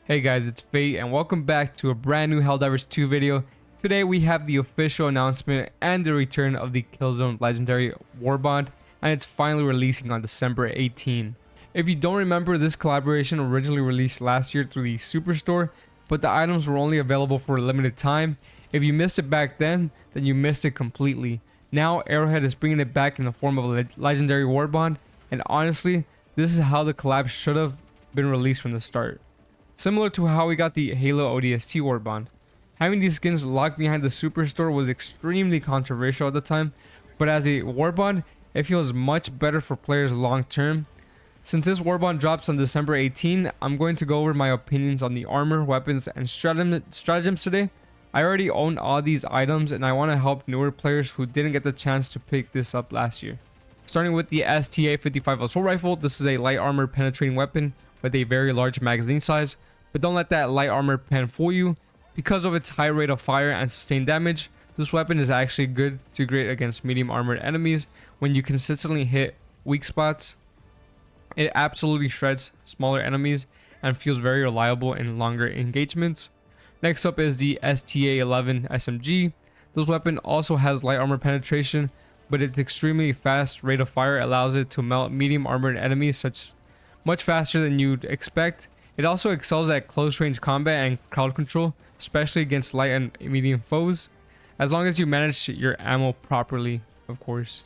Hey guys, it's Fate and welcome back to a brand new Helldivers 2 video. Today we have the official announcement and the return of the Killzone Legendary Warbond, and it's finally releasing on December 18. If you don't remember, this collaboration originally released last year through the Superstore, but the items were only available for a limited time. If you missed it back then you missed it completely. Now Arrowhead is bringing it back in the form of a Legendary Warbond, and honestly, this is how the collab should have been released from the start. Similar to how we got the Halo ODST Warbond. Having these skins locked behind the Superstore was extremely controversial at the time, but as a Warbond, it feels much better for players long term. Since this Warbond drops on December 18, I'm going to go over my opinions on the armor, weapons, and stratagems today. I already own all these items and I want to help newer players who didn't get the chance to pick this up last year. Starting with the STA-55 Assault Rifle, this is a light armor penetrating weapon with a very large magazine size, but don't let that light armor pen fool you. Because of its high rate of fire and sustained damage, this weapon is actually good to great against medium armored enemies when you consistently hit weak spots. It absolutely shreds smaller enemies and feels very reliable in longer engagements. Next up is the STA-11 SMG. This weapon also has light armor penetration, but its extremely fast rate of fire allows it to melt medium armored enemies much faster than you'd expect. It also excels at close range combat and crowd control, especially against light and medium foes, as long as you manage your ammo properly, of course.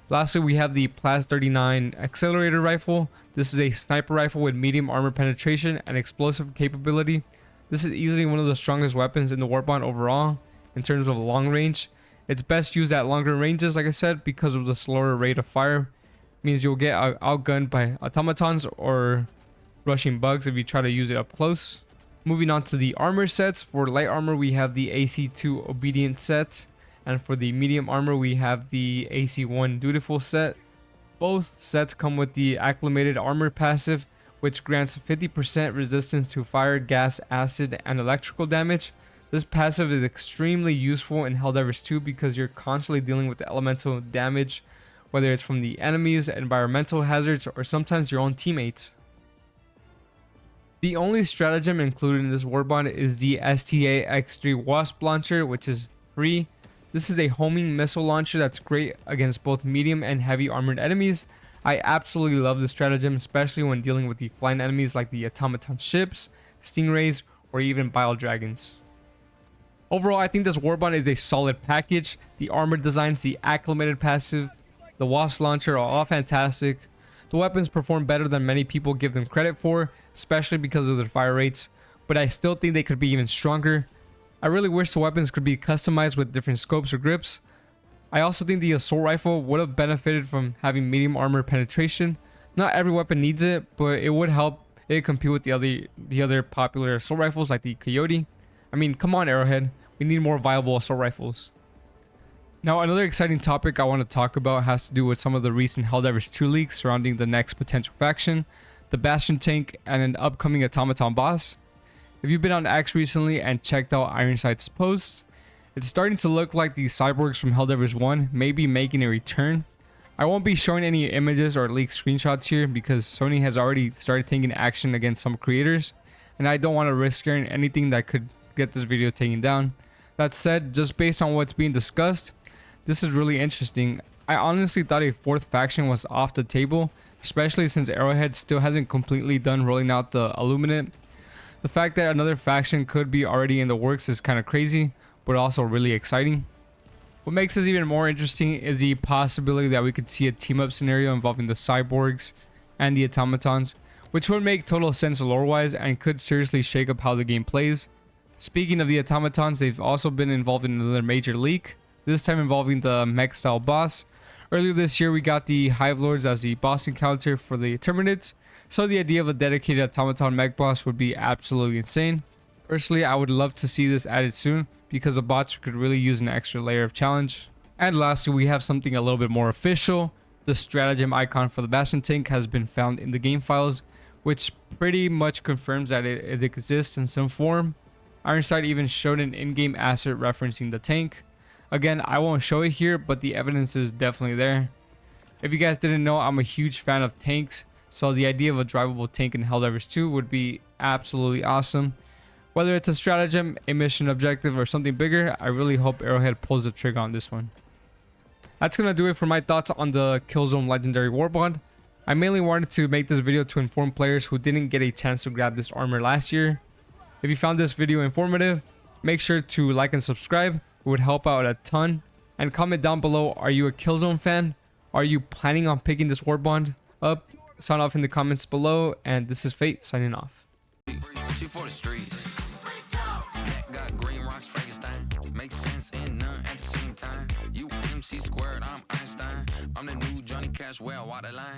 Lastly, we have the Plas 39 Accelerator Rifle. This is a sniper rifle with medium armor penetration and explosive capability. This is easily one of the strongest weapons in the Warbond overall in terms of long range. It's best used at longer ranges, like I said, because of the slower rate of fire. Means you'll get outgunned by automatons or rushing bugs if you try to use it up close. Moving on to the armor sets. For light armor, we have the AC2 Obedient set, and for the medium armor, we have the AC1 Dutiful set. Both sets come with the acclimated armor passive, which grants 50% resistance to fire, gas, acid, and electrical damage. This passive is extremely useful in Helldivers 2 because you're constantly dealing with the elemental damage, whether it's from the enemies, environmental hazards, or sometimes your own teammates. The only stratagem included in this Warbond is the STA-X3 Wasp launcher, which is free. This is a homing missile launcher that's great against both medium and heavy armored enemies. I absolutely love this stratagem, especially when dealing with the flying enemies like the automaton ships, stingrays, or even bile dragons. Overall, I think this Warbond is a solid package. The armor designs, the acclimated passive, the Wasp launcher are all fantastic. The weapons perform better than many people give them credit for, especially because of their fire rates, but I still think they could be even stronger. I really wish the weapons could be customized with different scopes or grips. I also think the assault rifle would have benefited from having medium armor penetration. Not every weapon needs it, but it would help it compete with the other popular assault rifles like the Coyote. I mean, come on Arrowhead, we need more viable assault rifles. Now, another exciting topic I want to talk about has to do with some of the recent Helldivers 2 leaks surrounding the next potential faction, the Bastion tank, and an upcoming automaton boss. If you've been on X recently and checked out Ironside's posts, it's starting to look like the cyborgs from Helldivers 1 may be making a return. I won't be showing any images or leaked screenshots here because Sony has already started taking action against some creators, and I don't want to risk sharing anything that could get this video taken down. That said, just based on what's being discussed, this is really interesting. I honestly thought a fourth faction was off the table, especially since Arrowhead still hasn't completely done rolling out the Illuminate. The fact that another faction could be already in the works is kind of crazy, but also really exciting. What makes this even more interesting is the possibility that we could see a team-up scenario involving the cyborgs and the automatons, which would make total sense lore-wise and could seriously shake up how the game plays. Speaking of the automatons, they've also been involved in another major leak, this time involving the mech style boss. Earlier this year we got the Hive Lords as the boss encounter for the Terminids, so the idea of a dedicated automaton mech boss would be absolutely insane. Personally, I would love to see this added soon because the bots could really use an extra layer of challenge. And lastly, we have something a little bit more official. The stratagem icon for the Bastion tank has been found in the game files, which pretty much confirms that it exists in some form. Ironside even showed an in-game asset referencing the tank. Again, I won't show it here, but the evidence is definitely there. If you guys didn't know, I'm a huge fan of tanks, So the idea of a drivable tank in Helldivers 2 would be absolutely awesome. Whether it's a stratagem, a mission objective, or something bigger, I really hope Arrowhead pulls the trigger on this one. That's going to do it for my thoughts on the Killzone Legendary Warbond. I mainly wanted to make this video to inform players who didn't get a chance to grab this armor last year. If you found this video informative, make sure to like and subscribe. It would help out a ton. And comment down below, are you a Killzone fan? Are you planning on picking this Warbond up? Sound off in the comments below. And this is Fate signing off. She for the streets. Got green rocks, Frankenstein. Makes sense and none at the same time. You MC squared, I'm Einstein. I'm the new Johnny Cash, well, water line.